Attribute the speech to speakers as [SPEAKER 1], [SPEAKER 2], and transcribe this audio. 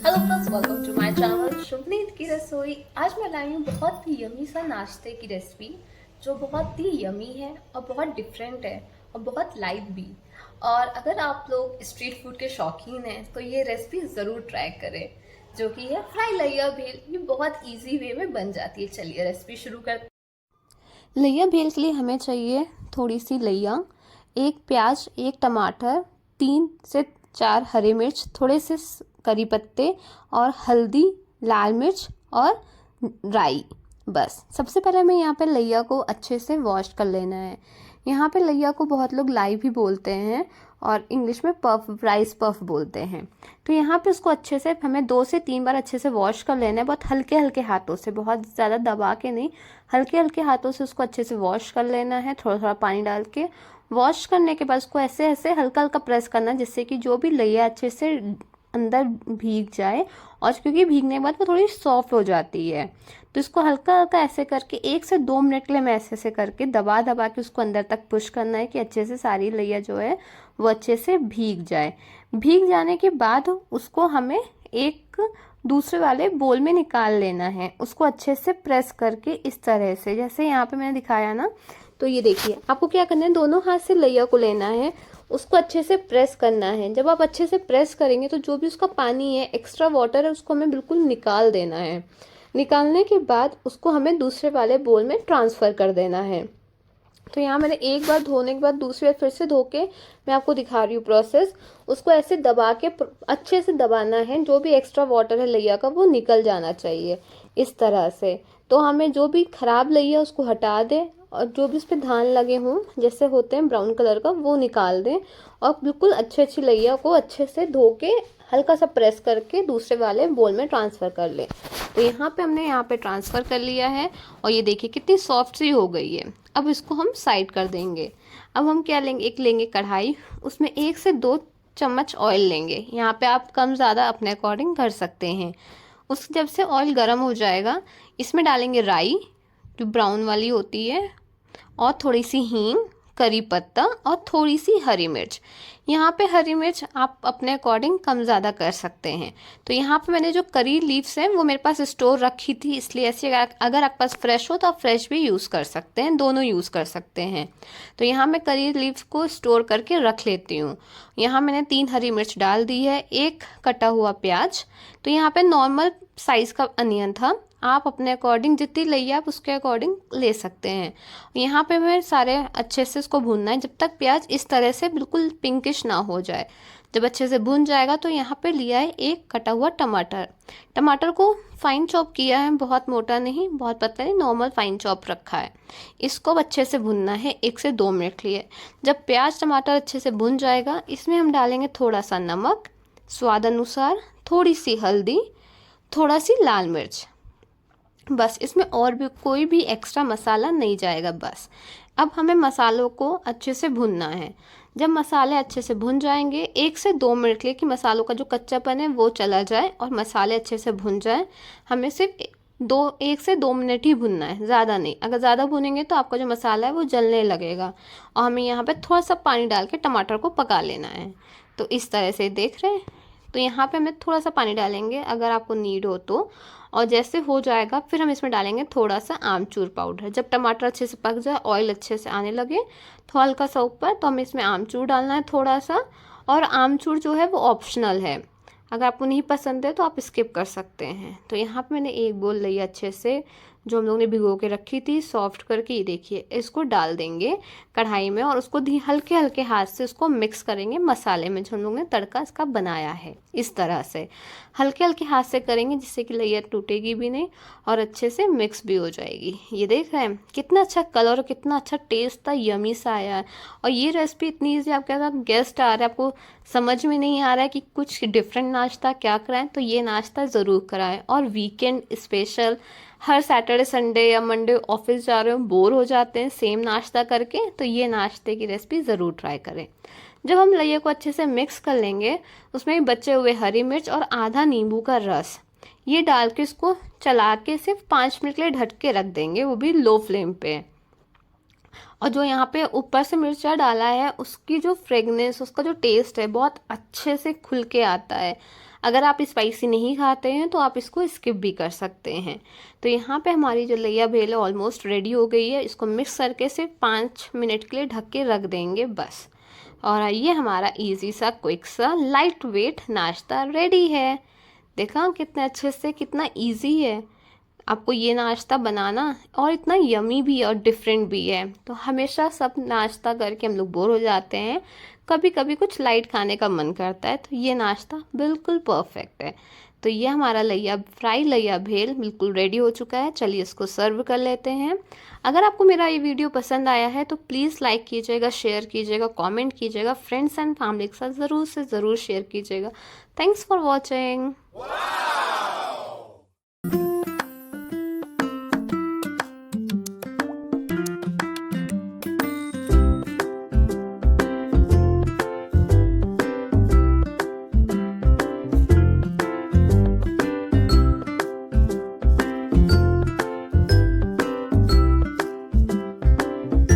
[SPEAKER 1] Hello friends, welcome to my channel Shubhneet की रसोई। आज मैं लाई हूँ बहुत ही यमी सा नाश्ते की रेसिपी जो बहुत ही यमी है और बहुत डिफरेंट है और बहुत लाइट भी। और अगर आप लोग स्ट्रीट फूड के शौकीन हैं तो ये रेसिपी ज़रूर ट्राई करें, जो कि है फ्राई लैया भेल। ये बहुत इजी वे में बन जाती है। चलिए रेसिपी शुरू करते हैं। लैया भेल के लिए हमें चाहिए थोड़ी सी लैया, एक प्याज, एक टमाटर, 3 से 4 हरी मिर्च, थोड़े से करी पत्ते और हल्दी, लाल मिर्च और राई। बस सबसे पहले हमें यहाँ पे लैया को अच्छे से वॉश कर लेना है। यहाँ पे लैया को बहुत लोग लाई भी बोलते हैं और इंग्लिश में पफ, राइस पफ बोलते हैं। तो यहाँ पे उसको अच्छे से हमें 2 से 3 बार अच्छे से वॉश कर लेना है, बहुत हल्के हल्के हाथों से, बहुत ज़्यादा दबा के नहीं, हल्के हल्के हाथों से उसको अच्छे से वॉश कर लेना है, थोड़ा थोड़ा पानी डाल के। वॉश करने के बाद उसको ऐसे ऐसे हल्का हल्का प्रेस करना, जिससे कि जो भी लैया अच्छे से अंदर भीग जाए, और क्योंकि भीगने के बाद वो थोड़ी सॉफ्ट हो जाती है। तो इसको हल्का हल्का ऐसे करके 1 से 2 मिनट के लिए मैं ऐसे ऐसे करके दबा दबा के उसको अंदर तक पुश करना है कि अच्छे से सारी लैया जो है वो अच्छे से भीग जाए। भीग जाने के बाद उसको हमें एक दूसरे वाले बोल में निकाल लेना है, उसको अच्छे से प्रेस करके इस तरह से, जैसे यहाँ पे मैंने दिखाया ना। तो ये देखिए, आपको क्या करना है, दोनों हाथ से लैया को लेना है, उसको अच्छे से प्रेस करना है। जब आप अच्छे से प्रेस करेंगे तो जो भी उसका पानी है, एक्स्ट्रा वाटर है, उसको हमें बिल्कुल निकाल देना है। निकालने के बाद उसको हमें दूसरे वाले बोल में ट्रांसफ़र कर देना है। तो यहाँ मैंने एक बार धोने के बाद दूसरी बार फिर से धो के मैं आपको दिखा रही हूँ प्रोसेस। उसको ऐसे दबा के अच्छे से दबाना है, जो भी एक्स्ट्रा वाटर है लैया का वो निकल जाना चाहिए इस तरह से। तो हमें जो भी खराब लैया उसको हटा दें, और जो भी उस पर धान लगे हों जैसे होते हैं ब्राउन कलर का, वो निकाल दें। और बिल्कुल अच्छी अच्छी लैया को अच्छे से धो के हल्का सा प्रेस करके दूसरे वाले बोल में ट्रांसफ़र कर लें। तो यहाँ पे हमने यहाँ पे ट्रांसफ़र कर लिया है, और ये देखिए कितनी सॉफ्ट सी हो गई है। अब इसको हम साइड कर देंगे। अब हम क्या लेंगे, एक लेंगे कढ़ाई, उसमें 1 से 2 चम्मच ऑयल लेंगे। यहाँ पे आप कम ज़्यादा अपने अकॉर्डिंग कर सकते हैं। उस जब से ऑयल गर्म हो जाएगा, इसमें डालेंगे राई जो ब्राउन वाली होती है, और थोड़ी सी हींग, करी पत्ता और थोड़ी सी हरी मिर्च। यहाँ पे हरी मिर्च आप अपने अकॉर्डिंग कम ज़्यादा कर सकते हैं। तो यहाँ पे मैंने जो करी लीव्स हैं वो मेरे पास स्टोर रखी थी, इसलिए ऐसे अगर आपके पास फ्रेश हो तो आप फ्रेश भी यूज़ कर सकते हैं, दोनों यूज़ कर सकते हैं। तो यहाँ मैं करी लीव्स को स्टोर करके रख लेती हूँ। यहाँ मैंने 3 हरी मिर्च डाल दी है, एक कटा हुआ प्याज। तो यहाँ पे नॉर्मल साइज़ का अनियन था, आप अपने अकॉर्डिंग जितनी लैया आप उसके अकॉर्डिंग ले सकते हैं। यहाँ पे मैं सारे अच्छे से इसको भूनना है जब तक प्याज इस तरह से बिल्कुल पिंकिश ना हो जाए। जब अच्छे से भून जाएगा तो यहाँ पे लिया है एक कटा हुआ टमाटर। टमाटर को फाइन चॉप किया है, बहुत मोटा नहीं बहुत पतला नहीं, नॉर्मल फाइन चॉप रखा है। इसको अच्छे से भूनना है 1 से 2 मिनट के लिए। जब प्याज टमाटर अच्छे से भुन जाएगा, इसमें हम डालेंगे थोड़ा सा नमक, स्वाद अनुसार, थोड़ी सी हल्दी, थोड़ा सी लाल मिर्च। बस इसमें और भी कोई भी एक्स्ट्रा मसाला नहीं जाएगा। बस अब हमें मसालों को अच्छे से भुनना है। जब मसाले अच्छे से भुन जाएंगे 1 से 2 मिनट के लिए, कि मसालों का जो कच्चापन है वो चला जाए और मसाले अच्छे से भुन जाए, हमें सिर्फ 1 से 2 मिनट ही भुनना है, ज़्यादा नहीं। अगर ज़्यादा भुनेंगे तो आपका जो मसाला है वो जलने लगेगा, और हमें यहाँ पे थोड़ा सा पानी डाल के टमाटर को पका लेना है। तो इस तरह से देख रहे हैं। तो यहाँ पे हमें थोड़ा सा पानी डालेंगे अगर आपको नीड हो तो, और जैसे हो जाएगा फिर हम इसमें डालेंगे थोड़ा सा आमचूर पाउडर। जब टमाटर अच्छे से पक जाए, ऑयल अच्छे से आने लगे तो हल्का सा ऊपर, तो हमें इसमें आमचूर डालना है थोड़ा सा। और आमचूर जो है वो ऑप्शनल है, अगर आपको नहीं पसंद है तो आप स्किप कर सकते हैं। तो यहाँ पे मैंने एक बोल लिया अच्छे से, जो हम लोगों ने भिगो के रखी थी सॉफ्ट करके, ये देखिए इसको डाल देंगे कढ़ाई में, और उसको हल्के हल्के हाथ से उसको मिक्स करेंगे मसाले में जो हम लोगों ने तड़का इसका बनाया है। इस तरह से हल्के हल्के हाथ से करेंगे, जिससे कि लैया टूटेगी भी नहीं और अच्छे से मिक्स भी हो जाएगी। ये देख रहे हैं कितना अच्छा कलर और कितना अच्छा टेस्ट था, यमी सा आया है। और ये रेसिपी इतनी ईजी, आपके साथ गेस्ट आ रहे हैं, आपको समझ में नहीं आ रहा है कि कुछ डिफरेंट नाश्ता क्या कराएं, तो ये नाश्ता ज़रूर कराएं। और वीकेंड स्पेशल, हर सैटरडे संडे या मंडे ऑफिस जा रहे हो, बोर हो जाते हैं सेम नाश्ता करके, तो ये नाश्ते की रेसिपी ज़रूर ट्राई करें। जब हम लैया को अच्छे से मिक्स कर लेंगे, उसमें बचे हुए हरी मिर्च और आधा नींबू का रस ये डाल के इसको चला के सिर्फ 5 मिनट के लिए ढक के रख देंगे, वो भी लो फ्लेम पे। और जो यहाँ पे ऊपर से मिर्चा डाला है, उसकी जो फ्रेगनेंस, उसका जो टेस्ट है बहुत अच्छे से खुल के आता है। अगर आप स्पाइसी नहीं खाते हैं तो आप इसको स्किप भी कर सकते हैं। तो यहाँ पे हमारी जो लैया भेल है ऑलमोस्ट रेडी हो गई है। इसको मिक्स करके सिर्फ 5 मिनट के लिए ढक के रख देंगे बस। और ये हमारा इजी सा क्विक सा लाइट वेट नाश्ता रेडी है। देखा कितने अच्छे से, कितना इजी है आपको ये नाश्ता बनाना, और इतना यमी भी और डिफरेंट भी है। तो हमेशा सब नाश्ता करके हम लोग बोर हो जाते हैं, कभी कभी कुछ लाइट खाने का मन करता है, तो ये नाश्ता बिल्कुल परफेक्ट है। तो ये हमारा फ्राई लैया भेल बिल्कुल रेडी हो चुका है। चलिए इसको सर्व कर लेते हैं। अगर आपको मेरा ये वीडियो पसंद आया है तो प्लीज़ लाइक कीजिएगा, शेयर कीजिएगा, कमेंट कीजिएगा, फ्रेंड्स एंड फैमिली के साथ ज़रूर से ज़रूर शेयर कीजिएगा। Thanks for watching.